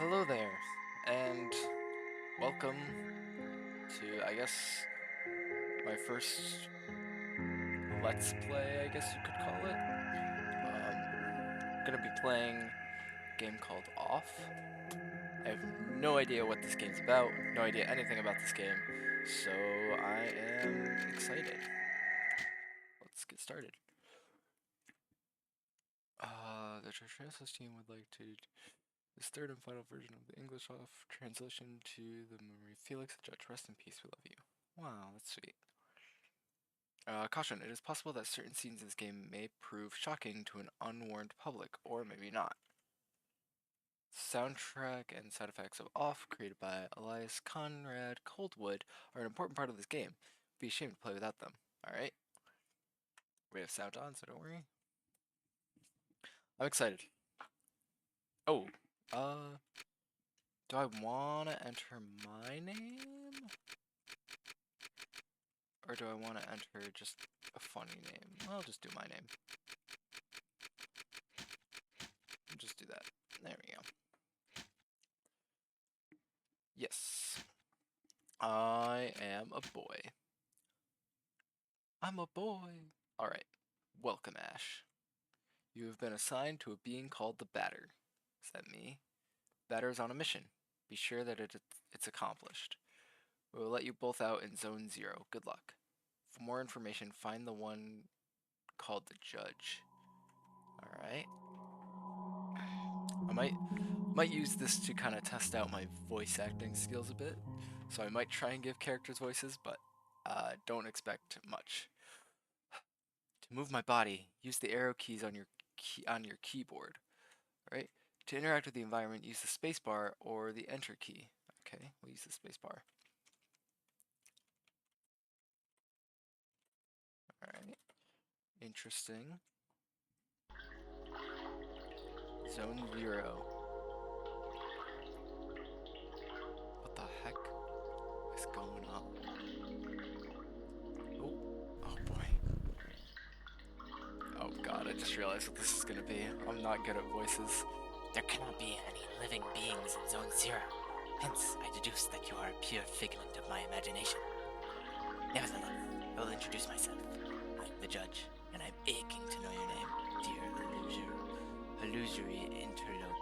Hello there, and welcome to, I guess, my first Let's Play, I guess you could call it. I'm gonna be playing a game called Off. I have no idea what this game's about, no idea anything about this game, so I am excited. Let's get started. The Translation team would like to this third and final version of the English Off translation to the memory. Felix the Judge, rest in peace, we love you. Wow, that's sweet. Caution, it is possible that certain scenes in this game may prove shocking to an unwarned public, or maybe not. Soundtrack and sound effects of Off, created by Elias Conrad Coldwood, are an important part of this game. Be ashamed to play without them. Alright. We have sound on, so don't worry. I'm excited. Oh, do I want to enter my name? Or do I want to enter just a funny name? I'll just do my name. Just do that. There we go. Yes. I am a boy. I'm a boy. Alright. Welcome, Ash. You have been assigned to a being called the Batter. Is that me? Batter is on a mission. Be sure that it's accomplished. We will let you both out in Zone 0. Good luck. For more information, find the one called the Judge. Alright. I might use this to kind of test out my voice acting skills a bit. So I might try and give characters voices, but don't expect much. To move my body, use the arrow keys on your keyboard. Right? To interact with the environment, use the spacebar or the enter key. Okay, we'll use the spacebar. Alright. Interesting. Zone 0. What the heck is going on? Oh, oh boy. Oh god, I just realized what this is gonna be. I'm not good at voices. There cannot be any living beings in Zone 0. Hence, I deduce that you are a pure figment of my imagination. Nevertheless, I will introduce myself. I'm the Judge, and I'm aching to know your name, dear illusory interlocutor.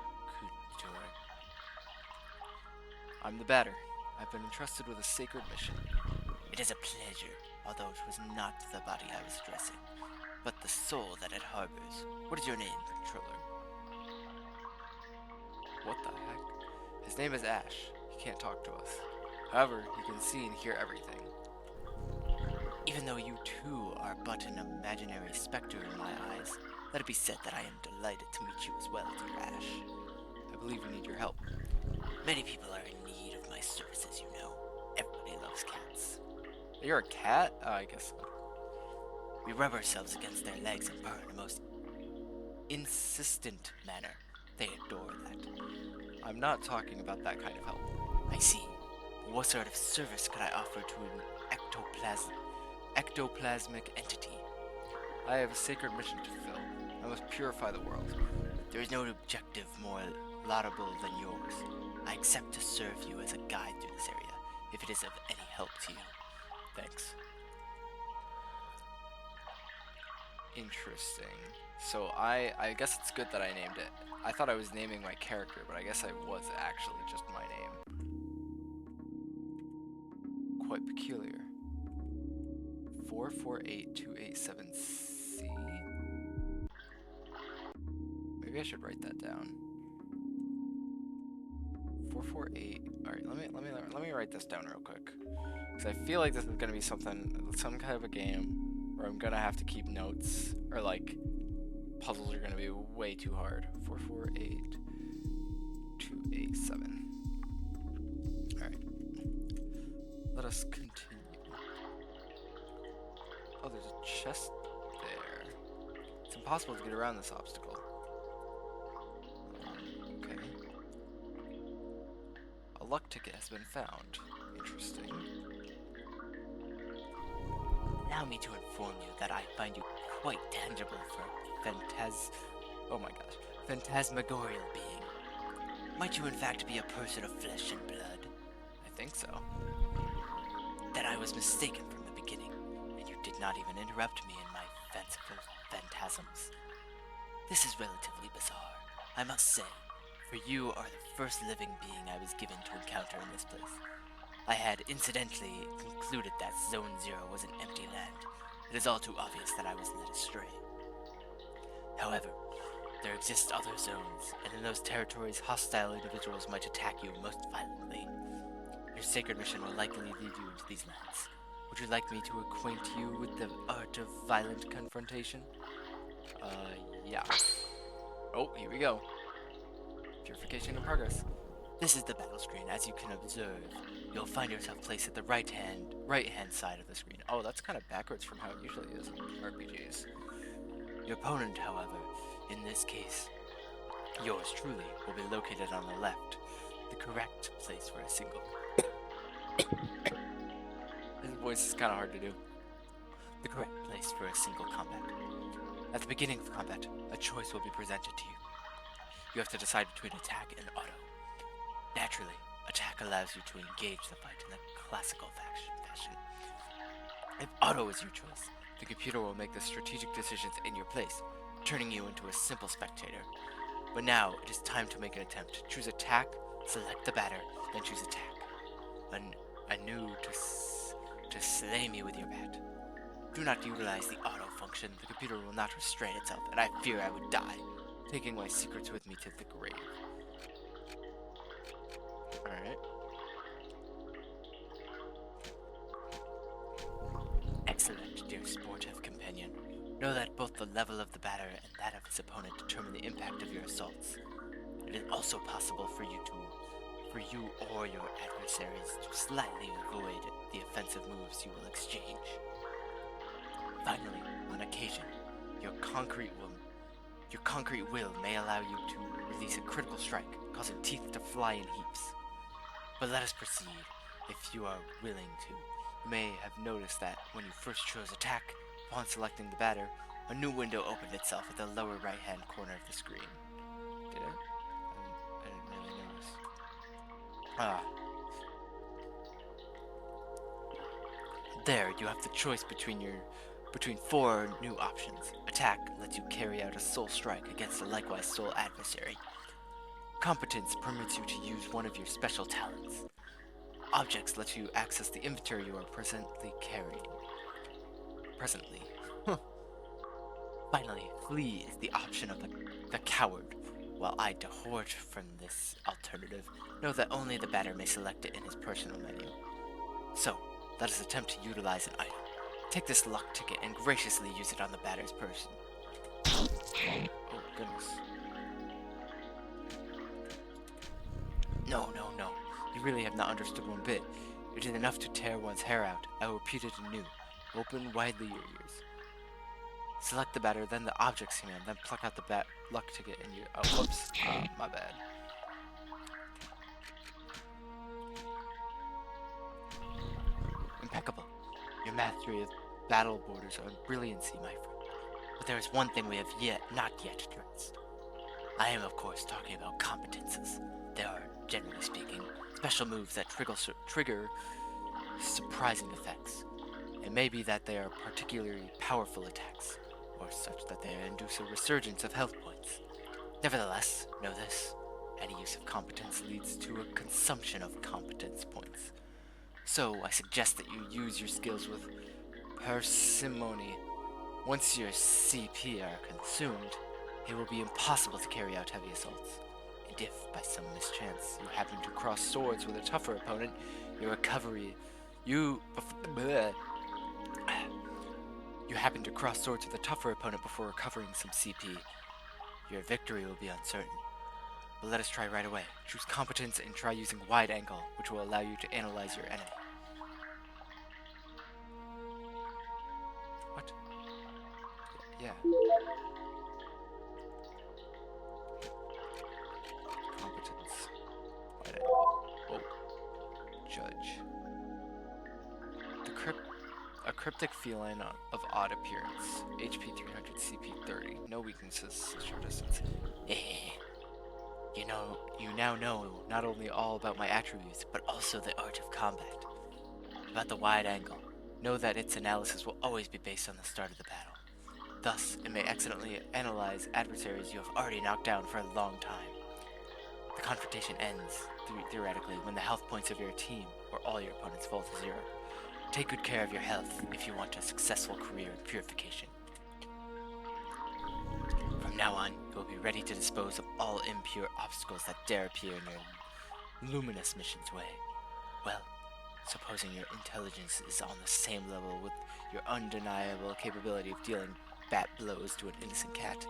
I'm the Batter. I've been entrusted with a sacred mission. It is a pleasure, although it was not the body I was addressing, but the soul that it harbors. What is your name, Controller? What the heck? His name is Ash. He can't talk to us. However, he can see and hear everything. Even though you too are but an imaginary specter in my eyes, let it be said that I am delighted to meet you as well, dear Ash. I believe we need your help. Many people are in need of my services, you know. Everybody loves cats. You're a cat? Oh, I guess so. We rub ourselves against their legs and purr in a most insistent manner. They adore that. I'm not talking about that kind of help. I see. What sort of service could I offer to an ectoplasmic entity? I have a sacred mission to fulfill. I must purify the world. There is no objective more laudable than yours. I accept to serve you as a guide through this area, if it is of any help to you. Thanks. Interesting. So I guess it's good that I named it. I thought I was naming my character, but I guess I was actually just my name. Quite peculiar. 448287C. Maybe I should write that down. 448. All right, let me write this down real quick, because I feel like this is gonna be some kind of a game where I'm gonna have to keep notes, or like puzzles are gonna be way too hard. 448287. All right. Let us continue. Oh, there's a chest there. It's impossible to get around this obstacle. Okay. A luck ticket has been found. Interesting. Allow me to inform you that I find you quite tangible for oh my gosh, phantasmagorial being. Might you in fact be a person of flesh and blood? I think so. Then I was mistaken from the beginning, and you did not even interrupt me in my fanciful phantasms. This is relatively bizarre, I must say, for you are the first living being I was given to encounter in this place. I had incidentally concluded that Zone Zero was an empty land. It is all too obvious that I was led astray. However, there exist other zones, and in those territories hostile individuals might attack you most violently. Your sacred mission will likely lead you into these lands. Would you like me to acquaint you with the art of violent confrontation? Yeah. Oh, here we go. Purification in progress. This is the battle screen. As you can observe, you'll find yourself placed at the right-hand side of the screen. Oh, that's kind of backwards from how it usually is in RPGs. Your opponent, however, in this case, yours truly, will be located on the left, the correct place for a single. His voice is kind of hard to do. The correct place for a single combat. At the beginning of combat, a choice will be presented to you. You have to decide between attack and auto. Naturally, attack allows you to engage the fight in the classical fashion. If auto is your choice, the computer will make the strategic decisions in your place, turning you into a simple spectator. But now, it is time to make an attempt. Choose attack, select the batter, then choose attack. Anew to slay me with your bat. Do not utilize the auto function. The computer will not restrain itself, and I fear I would die, taking my secrets with me to the grave. Alright. Excellent, dear sportive companion. Know that both the level of the batter and that of his opponent determine the impact of your assaults. It is also possible for you or your adversaries to slightly avoid the offensive moves you will exchange. Finally, on occasion, your concrete will may allow you to release a critical strike, causing teeth to fly in heaps. But let us proceed. If you are willing to, you may have noticed that when you first chose attack, upon selecting the batter, a new window opened itself at the lower right-hand corner of the screen. Did it? I didn't really notice. There, you have the choice between four new options. Attack lets you carry out a soul strike against a likewise soul adversary. Competence permits you to use one of your special talents. Objects let you access the inventory you are presently carrying. Finally, flee is the option of the coward. While I dehort from this alternative, know that only the batter may select it in his personal menu. So, let us attempt to utilize an item. Take this luck ticket and graciously use it on the batter's person. Oh, goodness. No. You really have not understood one bit. It is enough to tear one's hair out. I will repeat it anew. Open widely your ears. Select the batter, then the objects command, then pluck out the luck ticket and you. Oh, whoops. My bad. Impeccable. Your mastery of battle borders are brilliancy, my friend. But there is one thing we have not yet addressed. I am, of course, talking about competences. There are, generally speaking, special moves that trigger surprising effects. It may be that they are particularly powerful attacks, or such that they induce a resurgence of health points. Nevertheless, know this. Any use of competence leads to a consumption of competence points. So, I suggest that you use your skills with parsimony. Once your CP are consumed, it will be impossible to carry out heavy assaults. And if, by some mischance, you happen to cross swords with a tougher opponent, your recovery... You happen to cross swords with a tougher opponent before recovering some CP, your victory will be uncertain. But let us try right away. Choose competence and try using wide angle, which will allow you to analyze your enemy. What? Yeah. Competence. Wide angle. Oh. Judge. A cryptic feline of odd appearance. HP 300, CP 30. No weaknesses, short distance. You You now know not only all about my attributes, but also the art of combat. About the wide angle, know that its analysis will always be based on the start of the battle. Thus, it may accidentally analyze adversaries you have already knocked down for a long time. The confrontation ends, theoretically, when the health points of your team or all your opponents fall to zero. Take good care of your health if you want a successful career in purification. From now on, you will be ready to dispose of all impure obstacles that dare appear in your luminous mission's way. Well, supposing your intelligence is on the same level with your undeniable capability of dealing bat blows to an innocent cat,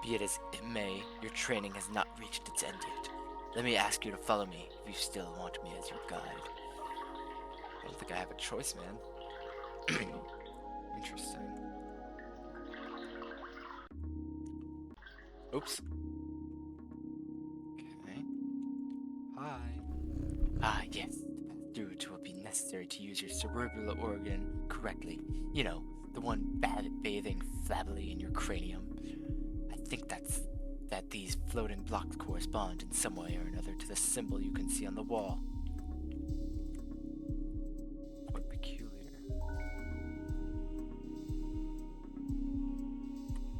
be it as it may, your training has not reached its end yet. Let me ask you to follow me if you still want me as your guide. I don't think I have a choice, man. Interesting. Oops. Okay. Hi. Ah, yes. To pass through it will be necessary to use your cerebral organ correctly. You know, the one bathing flabbily in your cranium. I think that these floating blocks correspond in some way or another to the symbol you can see on the wall. Quite peculiar.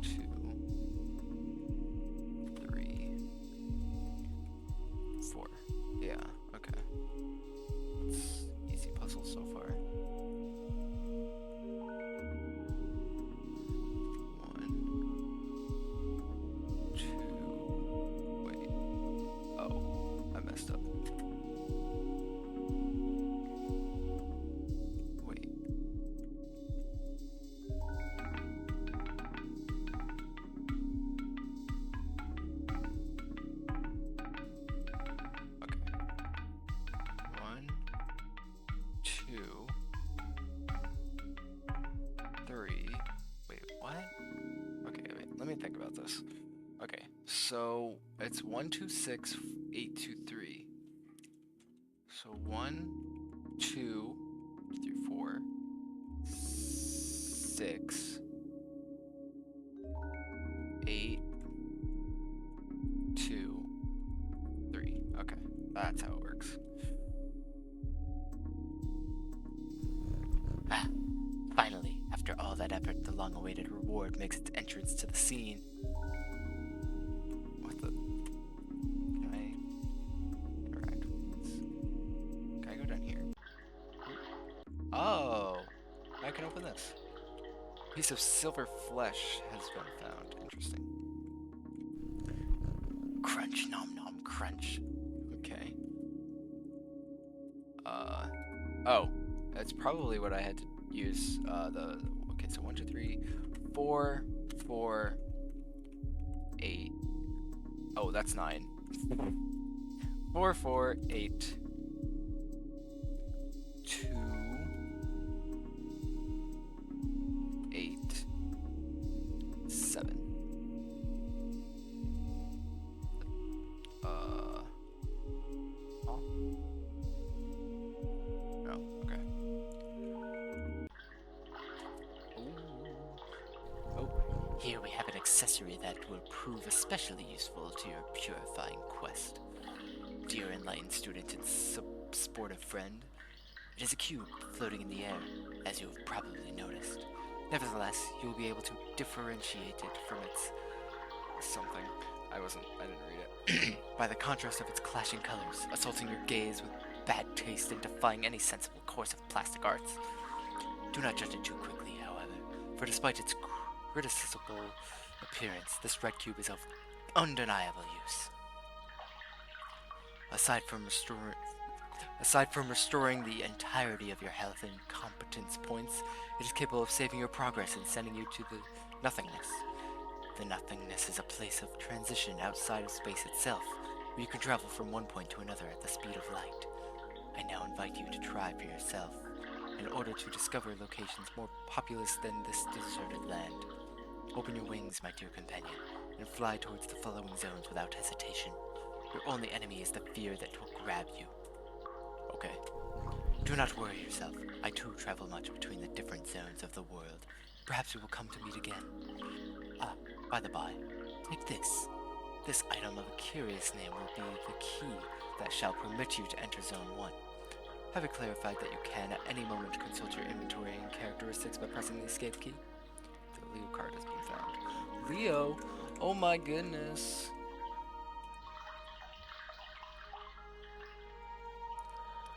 2, 3, 4. Yeah, okay. It's easy puzzle so far. 1, 2. Wait. Oh, I messed up. Wait. Okay. 1, 2, 3. Wait, what? Okay, wait. Let me think about this. Okay, so it's 1, 2, 6, 8, 2, 3. So 1, 2, 3, 4, 6, 8, 2, 3. Okay, that's how it works. Ah, finally, after all that effort, the long-awaited reward makes its entrance to the scene. What the? Can I interact with this? Can I go down here? Oh, I can open this. Piece of silver flesh has been found. Interesting. Crunch, nom nom, crunch. Okay. Oh, that's probably what I had to use. Okay, so 1, 2, 3, 4, 4, 8. Oh, that's 9. 4, 4, 8, 2, 8, 7. Oh. Oh, okay. Oh, Here we have an accessory that will prove especially useful to your purifying quest. Dear enlightened student and sportive friend, it is a cube floating in the air, as you have probably noticed. Nevertheless, you will be able to differentiate it from its something. I didn't read it. by the contrast of its clashing colors, assaulting your gaze with bad taste and defying any sensible course of plastic arts. Do not judge it too quickly, however, for despite its criticisable appearance, this red cube is of undeniable use. Aside from restoring the entirety of your health and competence points, it is capable of saving your progress and sending you to the nothingness. The nothingness is a place of transition outside of space itself, where you can travel from one point to another at the speed of light. I now invite you to try for yourself, in order to discover locations more populous than this deserted land. Open your wings, my dear companion, and fly towards the following zones without hesitation. Your only enemy is the fear that will grab you. Okay. Do not worry yourself. I too travel much between the different zones of the world. Perhaps we will come to meet again. Ah, by the by, take this. This item of a curious name will be the key that shall permit you to enter Zone 1. Have it clarified that you can at any moment consult your inventory and characteristics by pressing the escape key? The Leo card has been found. Leo? Oh my goodness.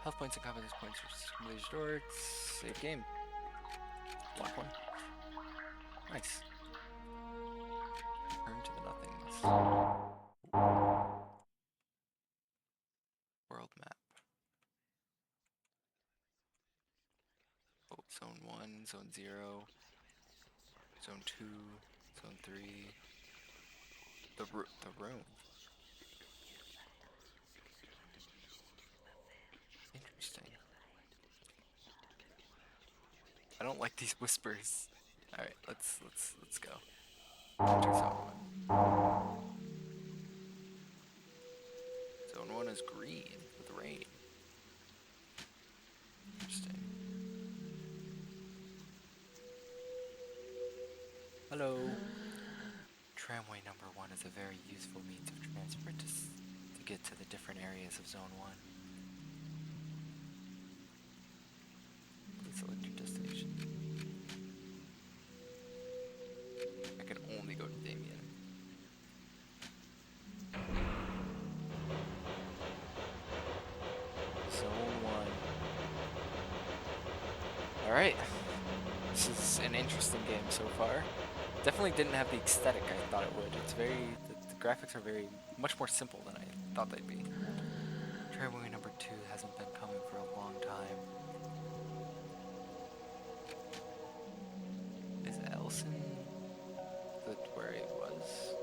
Health points and competence points are restored. Save game. Lock one. Nice. Return to the nothingness. World map. Oh, zone 1, zone 0, zone 2, zone 3. The room. Interesting. I don't like these whispers. All right, let's go. Enter zone 1. Zone 1 is green with rain. Interesting. Hello. Tramway number 1 is a very useful means of transport to get to the different areas of Zone 1. Please select your destination. I can only go to Damien. Zone 1. Alright. This is an interesting game so far. Definitely didn't have the aesthetic I thought it would. It's very... The graphics are very... much more simple than I thought they'd be. Tramway number 2 hasn't been coming for a long time. Is Elson... where it was?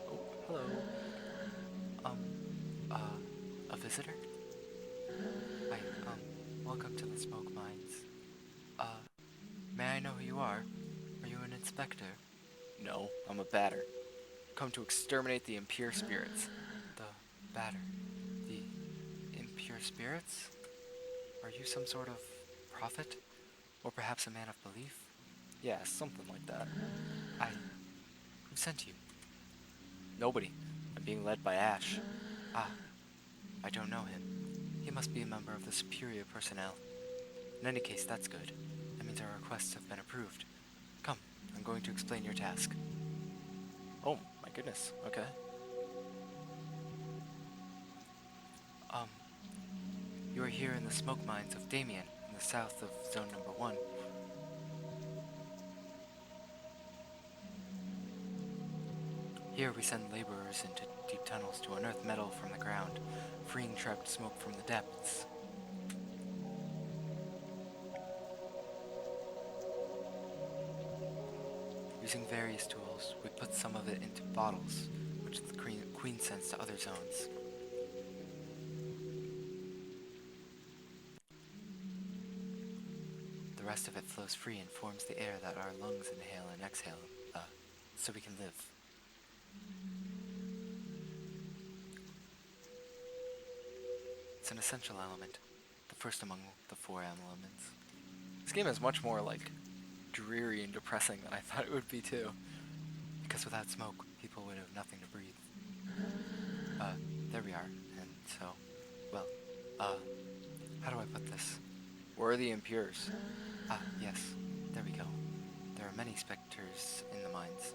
Oh, hello. A visitor? Hi, welcome to the Smoke Mines. May I know who you are? Are you an inspector? No, I'm a batter. Come to exterminate the impure spirits. The batter? The impure spirits? Are you some sort of prophet? Or perhaps a man of belief? Yeah, something like that. Who sent you? Nobody. I'm being led by Ash. Ah, I don't know him. He must be a member of the superior personnel. In any case, that's good. That means our requests have been approved. Come, I'm going to explain your task. Oh, my goodness. Okay. You are here in the smoke mines of Damien, in the south of zone number 1. Here we send laborers into deep tunnels to unearth metal from the ground, freeing trapped smoke from the depths. Using various tools, we put some of it into bottles, which the Queen sends to other zones. The rest of it flows free and forms the air that our lungs inhale and exhale, so we can live. It's an essential element, the first among the 4 elements. This game is much more, dreary and depressing than I thought it would be, too. Because without smoke, people would have nothing to breathe. There we are, and so, well, how do I put this? Where are the impures? Yes, there we go. There are many specters in the mines,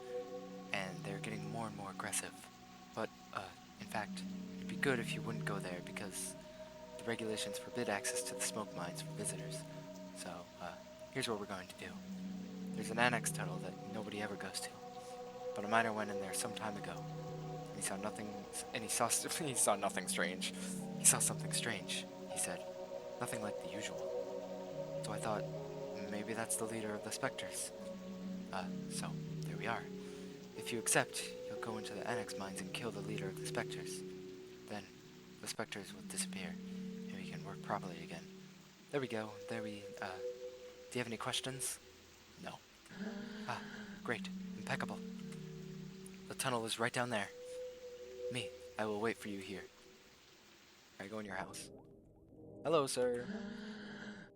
and they're getting more and more aggressive. But, in fact, it'd be good if you wouldn't go there, because the regulations forbid access to the smoke mines for visitors. So, here's what we're going to do. There's an annex tunnel that nobody ever goes to, but a miner went in there some time ago, and he saw nothing, and he saw nothing strange. He saw something strange, he said. Nothing like the usual. So I thought, maybe that's the leader of the specters. So, there we are. If you accept, you'll go into the annex mines and kill the leader of the specters. Then, the specters will disappear, and we can work properly again. There we go, do you have any questions? No. Great. Impeccable. The tunnel is right down there. I will wait for you here. I go in your house. Hello, sir.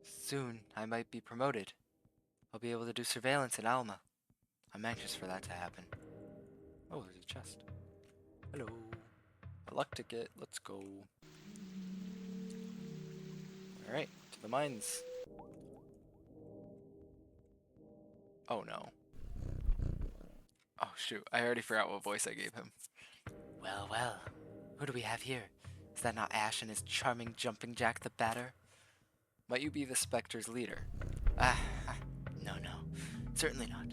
Soon, I might be promoted. I'll be able to do surveillance in Alma. I'm anxious for that to happen. Oh, there's a chest. Hello. A luck ticket. Let's go. Alright, to the mines. Oh no. Oh shoot, I already forgot what voice I gave him. Well, well. Who do we have here? Is that not Ash and his charming jumping jack the batter? Might you be the Spectre's leader? No, no. Certainly not.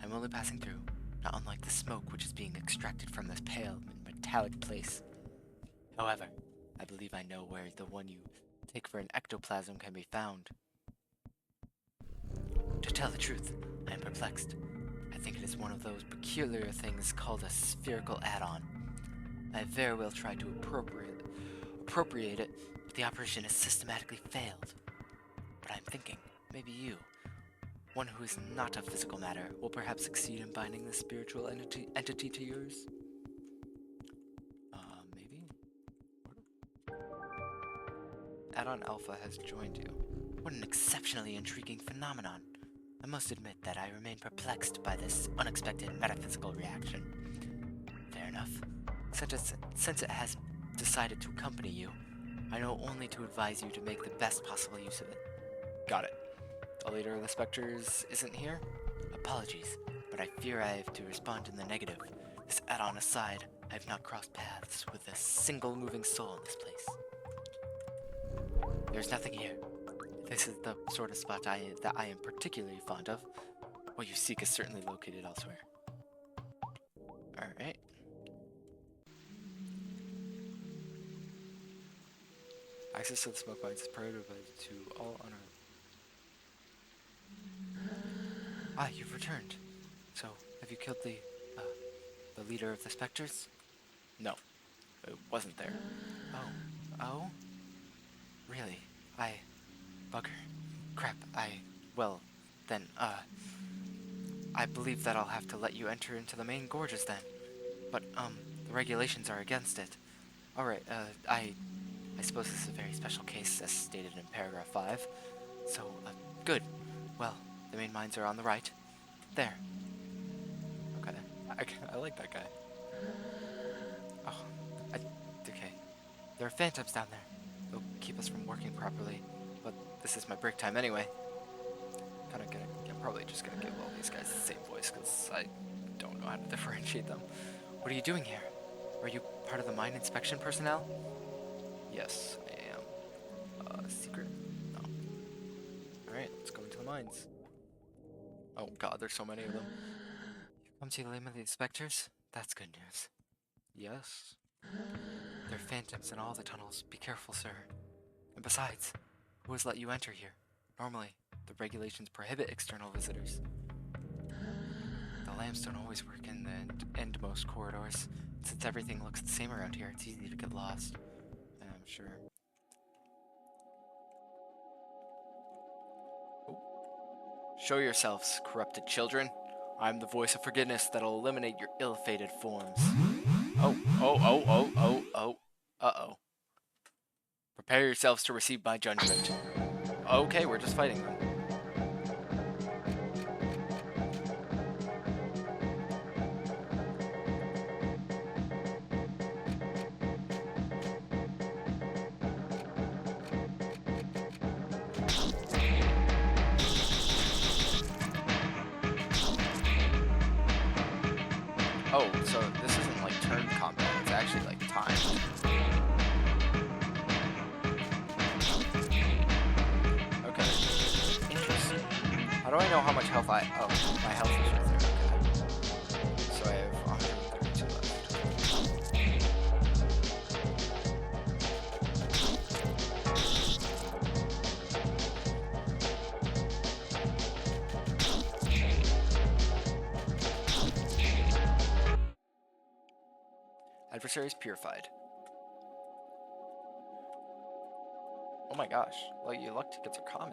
I'm only passing through, not unlike the smoke which is being extracted from this pale and metallic place. However, I believe I know where the one you take for an ectoplasm can be found. To tell the truth, I am perplexed. I think it is one of those peculiar things called a spherical add-on. I very well tried to appropriate it, but the operation has systematically failed. But I'm thinking, maybe you, one who is not of physical matter, will perhaps succeed in binding the spiritual entity to yours? Maybe? Add-on Alpha has joined you. What an exceptionally intriguing phenomenon. I must admit that I remain perplexed by this unexpected metaphysical reaction. Fair enough. Since it has decided to accompany you, I know only to advise you to make the best possible use of it. Got it. The leader of the Spectres isn't here? Apologies, but I fear I have to respond in the negative. This add-on aside, I have not crossed paths with a single moving soul in this place. There's nothing here. This is the sort of spot that I am particularly fond of. What you seek is certainly located elsewhere. Alright. Access to the Smokey Mines is prohibited to all on Earth. Ah, you've returned. So, have you killed the leader of the Spectres? No, it wasn't there. Oh? Really? Bugger. Crap, then, I believe that I'll have to let you enter into the main gorges then. But, the regulations are against it. Alright, I suppose this is a very special case, as stated in paragraph 5. So, good. Well, the main mines are on the right. There. Okay, I like that guy. Oh, okay. There are phantoms down there. They'll keep us from working properly. But this is my break time anyway. I'm probably just gonna give all these guys the same voice, because I don't know how to differentiate them. What are you doing here? Are you part of the mine inspection personnel? Yes, I am. Secret? No. Alright, let's go into the mines. Oh god, there's so many of them. You come to eliminate the inspectors? That's good news. Yes. There are phantoms in all the tunnels. Be careful, sir. And besides, who has let you enter here? Normally, the regulations prohibit external visitors. The lamps don't always work in the endmost corridors. Since everything looks the same around here, it's easy to get lost. I'm sure. Show yourselves, corrupted children. I'm the voice of forgiveness that'll eliminate your ill-fated forms. Oh. Uh-oh. Prepare yourselves to receive my judgment. Okay, we're just fighting them. Oh, so this isn't like turn combat, it's actually like time. Okay. Interesting. How do I know how much health I... Oh, my health is right there. Okay. So I have 132 left. Adversaries purified. Oh my gosh, well, your luck tickets are common.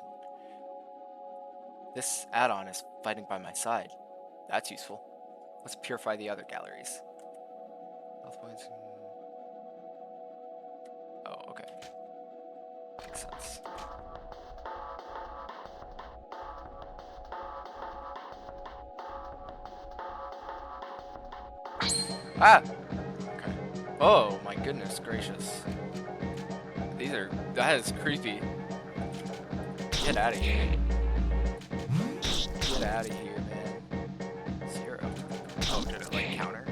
This add-on is fighting by my side. That's useful. Let's purify the other galleries. Health points. Oh, okay. Makes sense. Ah! Okay. Oh, my goodness gracious. That is creepy. Get out of here. Get out of here, man. 0. Oh, did it, like, counter?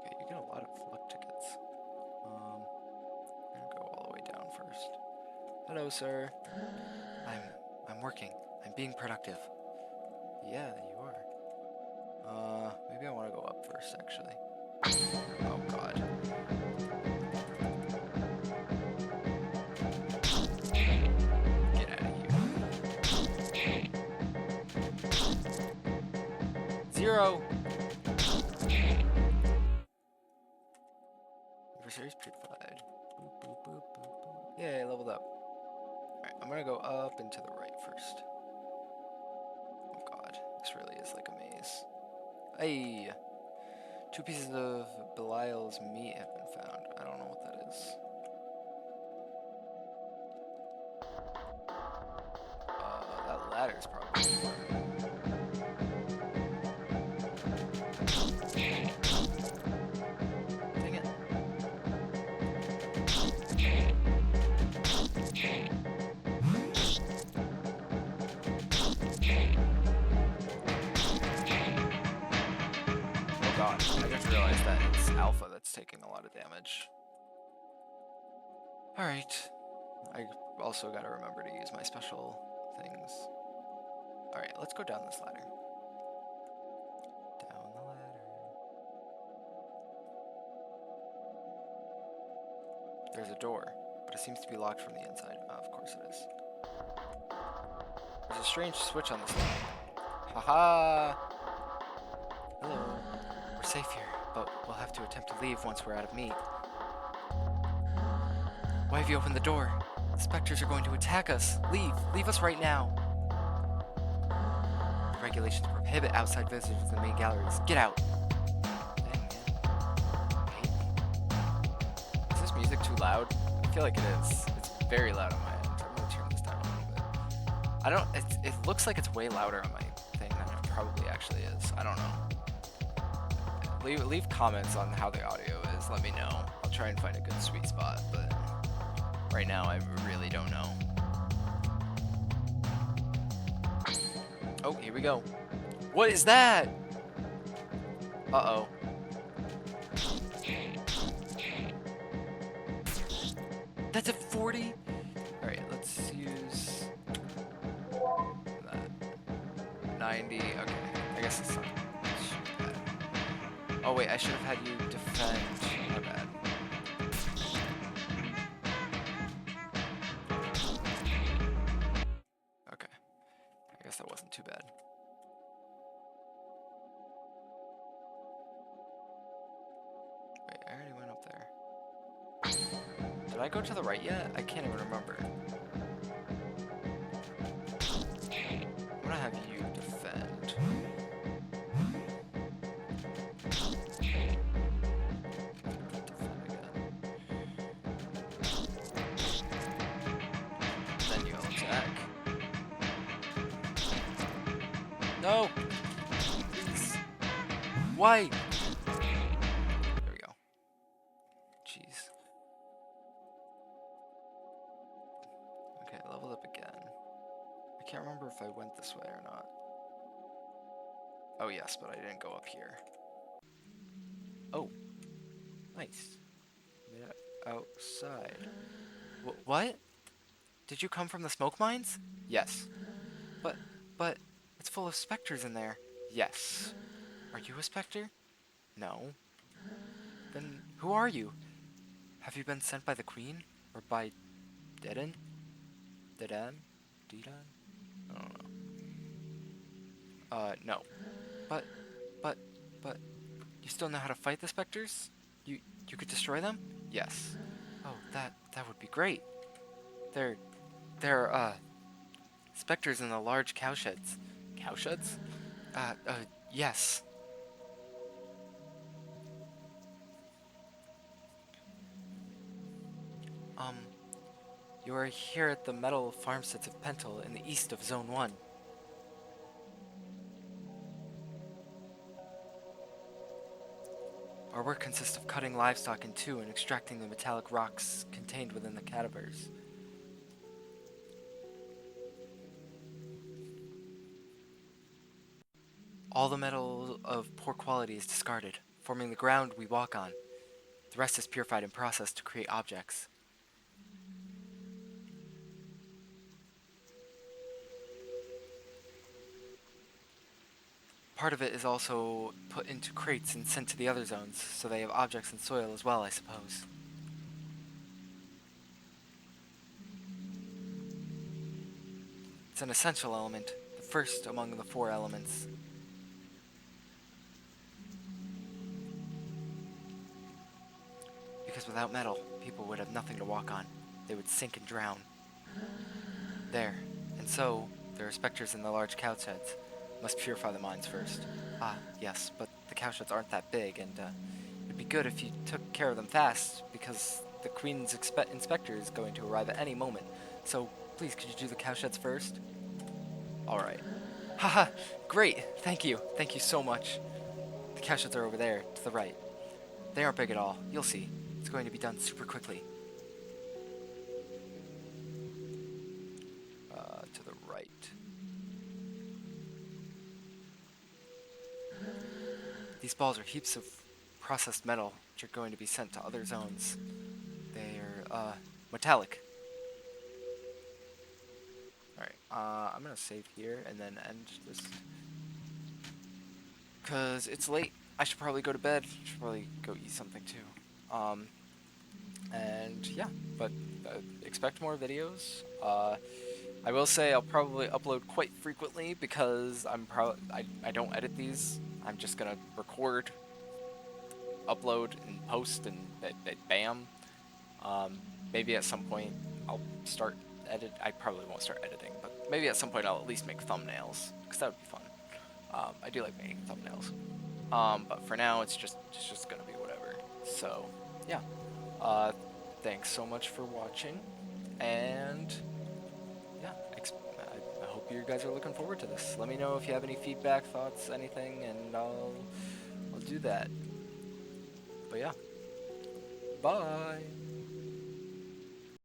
Okay, you get a lot of luck tickets. I'm gonna go all the way down first. Hello, sir. I'm working. I'm being productive. Yeah, you are. Maybe I want to go up first, actually. Oh, God. Get out of here. 0! Adversaries purified. Boop, boop, boop, boop, boop. Yay, leveled up. Alright, I'm gonna go up and to the right first. Oh god, this really is like a maze. Hey! 2 pieces of Belial's meat have been found. I don't know what that is. That ladder's probably important. Dang it. Oh god, I just realized that it's Alpha that's taking a lot of damage. Alright. I also gotta remember to use my special things. Alright, let's go down this ladder. Down the ladder. There's a door, but it seems to be locked from the inside. Oh, of course it is. There's a strange switch on this ladder. Haha! Hello. We're safe here, but we'll have to attempt to leave once we're out of meat. Why have you opened the door? The specters are going to attack us. Leave. Leave us right now. The regulations prohibit outside visitors in the main galleries. Get out. Dang, man. Is this music too loud? I feel like it is. It's very loud on my end. I'm gonna turn this down a little bit. I don't. It looks like it's way louder on my thing than it probably actually is. I don't know. Leave comments on how the audio is. Let me know. I'll try and find a good sweet spot, but right now I really don't know. Oh, here we go. What is that? Uh-oh. That's a 40? Alright, let's use that. 90. Okay, I guess it's not bad. Oh wait, I should have had you defend. My bad. Okay. I guess that wasn't too bad. Wait, I already went up there. Did I go to the right yet? I can't even remember. I'm gonna have you defend. Then you'll attack. No! Please. Why? There we go. Jeez. Okay, leveled up again. I can't remember if I went this way or not. Oh yes, but I didn't go up here. Oh. Nice. Made it outside. What? Did you come from the smoke mines? Yes. But, it's full of specters in there. Yes. Are you a specter? No. Then who are you? Have you been sent by the queen? Or by Dedan? Dedan? Dedan? I don't know. No. But, but, you still know how to fight the specters? You could destroy them? Yes. Oh, that would be great. They're, specters in the large cowsheds. Cowsheds? Yes. Um, you are here at the metal farmsteads of Pentel in the east of Zone 1. Our work consists of cutting livestock in two and extracting the metallic rocks contained within the cadavers. All the metal of poor quality is discarded, forming the ground we walk on. The rest is purified and processed to create objects. Part of it is also put into crates and sent to the other zones, so they have objects in soil as well, I suppose. It's an essential element, the first among the four elements. Because without metal, people would have nothing to walk on. They would sink and drown. There. And so, there are specters in the large cowsheds. Must purify the mines first. Ah, yes, but the cowsheds aren't that big, and it'd be good if you took care of them fast, because the Queen's inspector is going to arrive at any moment. So, please, could you do the cowsheds first? Alright. Haha, great! Thank you. Thank you so much. The cowsheds are over there, to the right. They aren't big at all. You'll see. It's going to be done super quickly. To the right. These balls are heaps of processed metal, which are going to be sent to other zones. They're, metallic. Alright, I'm gonna save here and then end this. Because it's late. I should probably go to bed. Should probably go eat something too. And yeah, but expect more videos. I will say I'll probably upload quite frequently because I don't edit these. I'm just gonna record, upload, and post, and bam. Maybe at some point I'll start edit. I probably won't start editing, but maybe at some point I'll at least make thumbnails because that would be fun. I do like making thumbnails. But for now it's just gonna be whatever. So yeah. Thanks so much for watching, and yeah, I hope you guys are looking forward to this. Let me know if you have any feedback, thoughts, anything, and I'll do that. But yeah, bye.